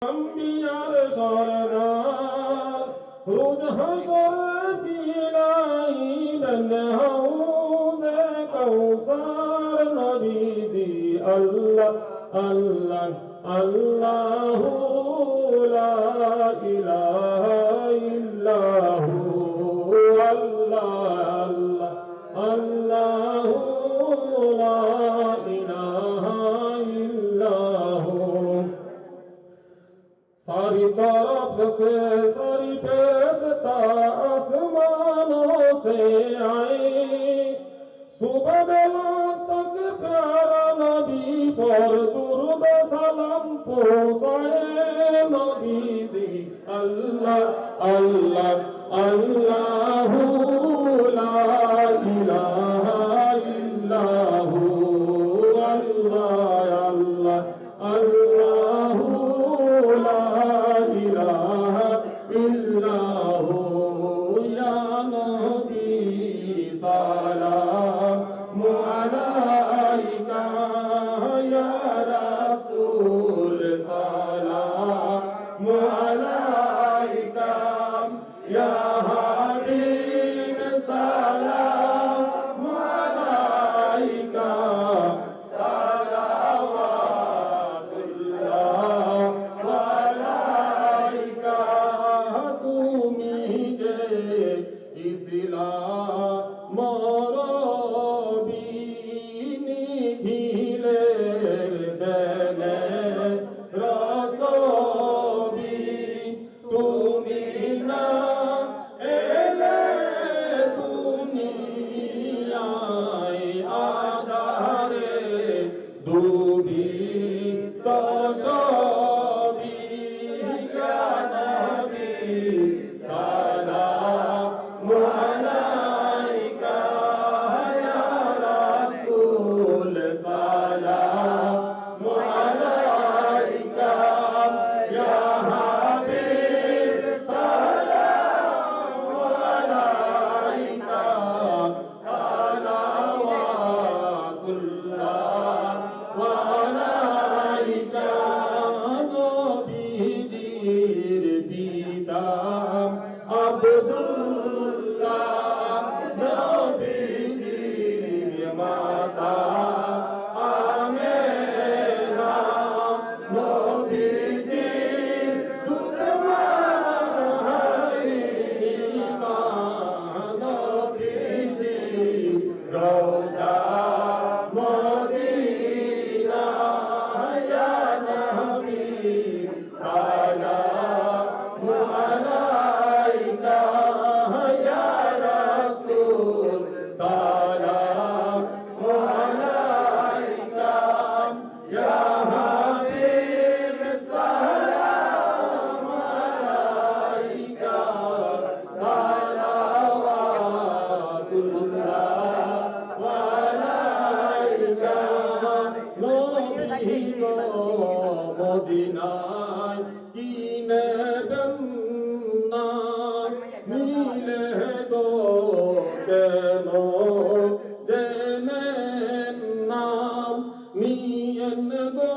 अम्बियार सरदार रोज हशर पिलाइबन हौज़े कौसर नबीजी अल्लाह अल्लाह अल्लाहु ला इलाहा इल्लाहु अल्लाह अल्लाह अल्लाहु ला इलाहा इल्लाहु सारी तरफ से सारी फरिश्ता आसमानों से आए सुबह बेला तक प्यारा नबी पर दुरूद सलाम पहुंचाए नबी जी अल्लाह अल्लाह अल्लाहु ला इलाहा इल्लाहु अल्लाह अल्लाह अल्लाहु ला इलाहा इल्लाहु या नबी सलाम अलैका या रसूल सलाम अलैका या हबीब सलाम अलैका इस्लाम मरबीनी घिले देले रसबी तुमी ना एले दुनियाय आधारे डूबी तसबी या नबी सलाम अलैका या रसूल सलाम अलैका या हबीब सलाम अलैका सलावतुल्लाह अलैका नबीजीर पिता अब्दुल्लाह नबीजीर माता आमेना नबीजीर दुतमा हलीमा नबीजीर रौजा मदीना या नबी सलाम अलैका या रसूल सलाम अलैका या हबीब सलाम अलैका सलावतुल्लाह अलैका नबी मदीनाय किने गन्ना नीले दो केनो जेने नाम नियन गो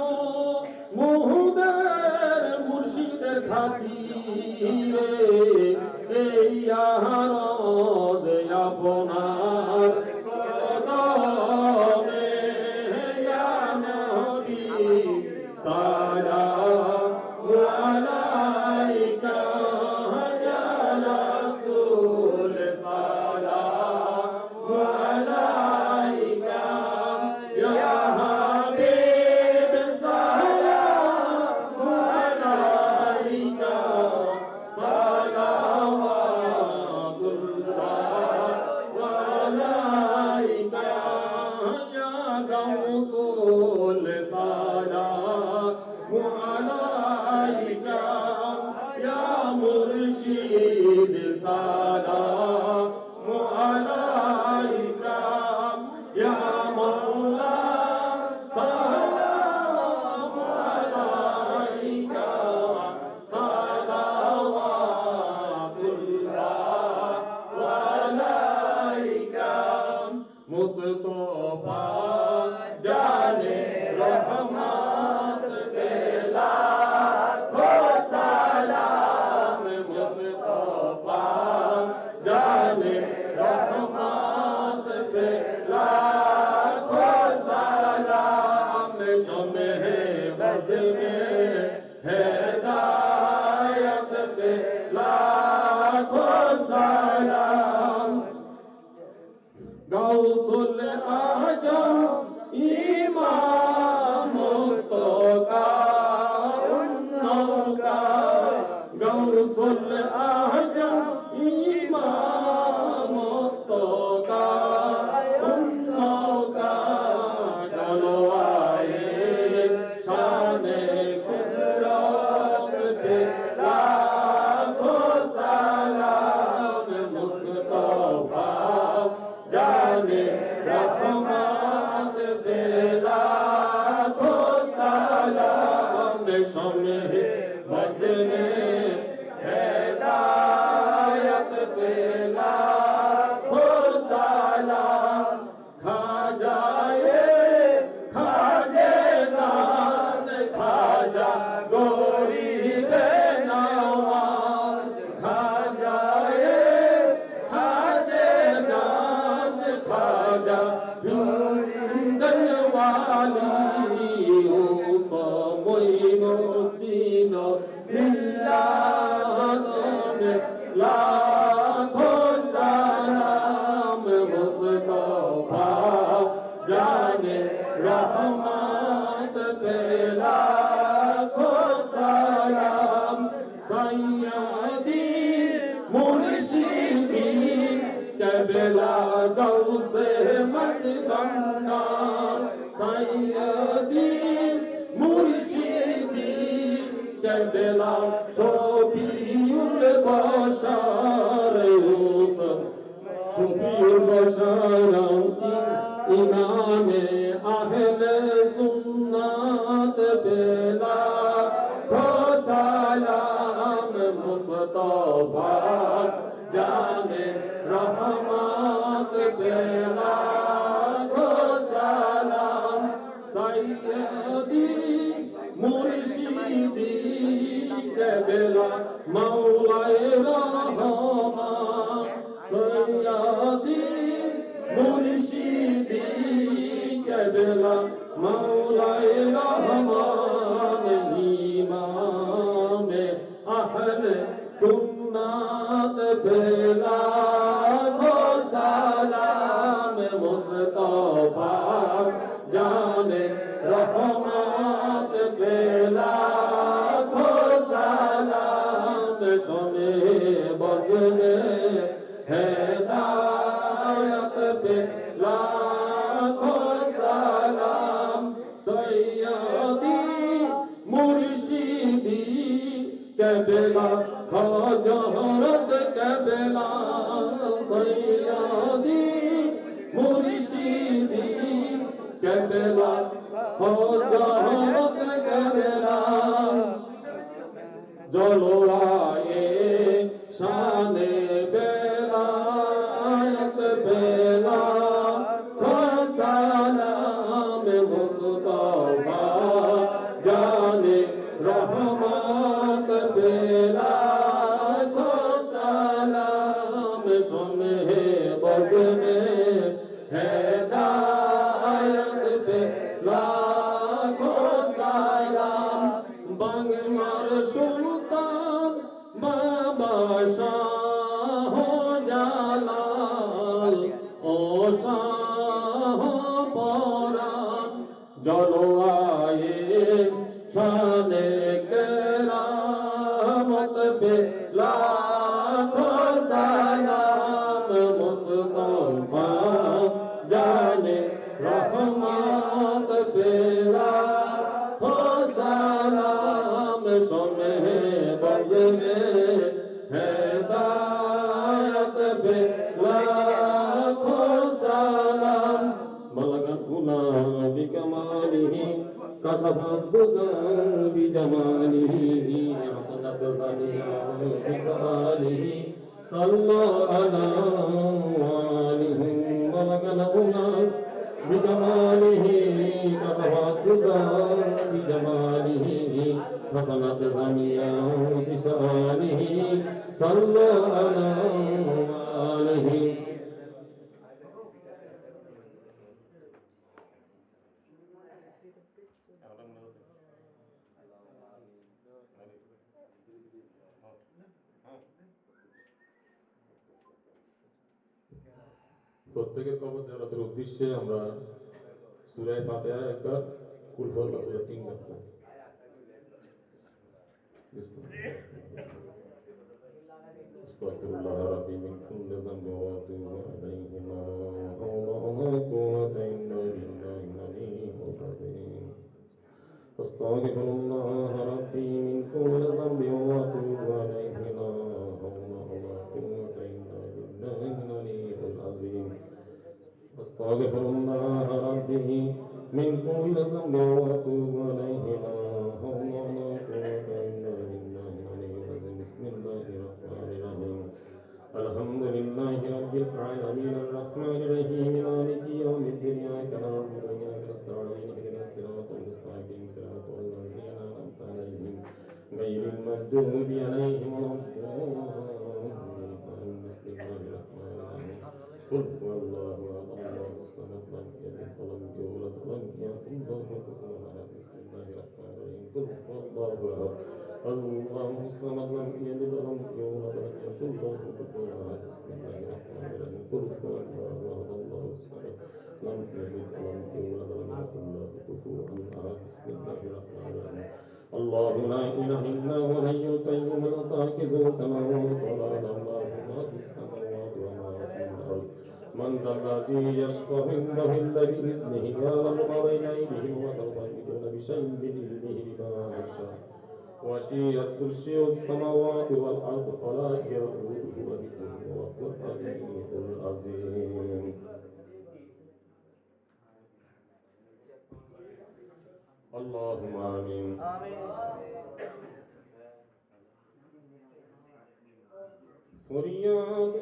मुहुदेर मुर्शिदेर खातिरे এই আরজ আপনার কদমে ইয়া নবী সালাম আলাইকা ইয়া রাসূল সালাম আলাইকা ইয়া হাবিব সালাম আলাইকা সালাওয়াতুল্লাহ আলাইকা ইয়া রাসূল সালাম আলাইকা ইয়া মুরশিদ সালাম আলাইকা ইয়া মাওলা সালাম আলাইকা সালাওয়াতুল্লাহ আলাইকা মুস্তাফা জানে রহমত বেলা রসুল আজম ইমামত কা উন্নকা জলওয়ায়ে শানে কুদরত पे लाखों सलाम मुस्तफा जाने रहमत पे लाखों सलाम शम्हे वज़्ने हिदायत पे लाखों सलाम खाजे दान खाजा गरीब नवाज खाजे दान खाजा हिंदन वाली मोइनुद्दीन मिल्लात में लाखों सलाम मुस्तफा जाने रहमत पे लाखों सलाम सैयदी मुर्शिदी कबला गौसे मस्कंदा सैयदी मुर्शिदी कबला शफीउल बशर यूसुफ शफीउल बशर इमामे आहले सुन्नत पे लाखों सलाम मुस्तफा जाने रहमत पे लाखों सलाम सैयदी मुर्शिदी कबला मौलाए रहमान सैयदी मुर्शिदी कबला मौलाए रहमान इमाम अहले सुन्नत पे लाखों सलाम मुस्तफा जाने रहमत पे लाखों सलाम शमे बज़्ने हिदायत पे लाखों सलाम सैयदी मुर्शिदी कबला ख्वाजा हज़रत कबला सैयदी मुर्शिदी कबला ख्वाजा हज़रत कबला जलवाए शाने बेलायत बेला सलाम मुस्तफा जाने रहमत बेला सलाम शम्हे बज़्ने हिदायत पे लाखों सलाम बांग्लार सुल्तान बाबा शाह জালাল ও শাহ পরাণ জলওয়ায়ে শানে কেরামত পে লাখোं সালাম মুস্তফা জানে রহমত পে লাখোं সালাম শমে বজনে हिदायत पे लाखों सलाम बलग उला बिकमालिही कसफत बुज़र बिजमालिही हसनत ज़निया बिसआलिही सल्लल्लाहु अलैहि बलग उला बिकमालिही कसफत बुज़र बिजमालिही हसनत ज़निया बिसआलिही सल्लल्लाहु अलैहि প্রত্যেকের কবর জানাতের উদ্দেশ্যে আমরা সূরা ফাতিহা একবার কুল হুয়াল্লাহু সূরা 3 বার أستغفر الله ربي من كل ذنب وأتوب إليه لا حول ولا قوة إلا بالله العلي العظيم أستغفر الله ربي من كل ذنب وأتوب إليه لا حول ولا قوة إلا بالله العلي العظيم أستغفر الله ربي من كل ذنب وأتوب إليه لا حول ولا قوة إلا بالله العلي العظيم بسم الله الرحمن الرحيم الحمد لله رب العالمين الرحمن الرحيم مالك يوم الدين إياك نعبد وإياك نستعين اهدنا الصراط المستقيم صراط الذين أنعمت عليهم غير المغضوب عليهم ولا الضالين آمين بسم الله الرحمن الرحيم قل هو الله أحد الله الصمد لم يلد ولم يولد ولم يكن له كفوا أحد بسم الله الرحمن الرحيم قل هو الله أحد الله الصمد لم يلد ولم يولد ولم يكن له كفوا أحد بسم الله الرحمن الرحيم قل هو الله أحد الله الصمد لم يلد ولم يولد ولم يكن له كفوا أحد بسم الله الرحمن الرحيم الله لا إله إلا هو الحي القيوم لا تأخذه سنة ولا نوم له ما في السماوات وما في الأرض من ذا الذي يشفع عنده إلا بإذنه يعلم ما بين أيديهم وما خلفهم يحيطون بشيء من علمه بما شاء وسع كرسيه السماوات والأرض ولا يؤوده حفظهما وهو العلي العظيم اللهم آمين فریاد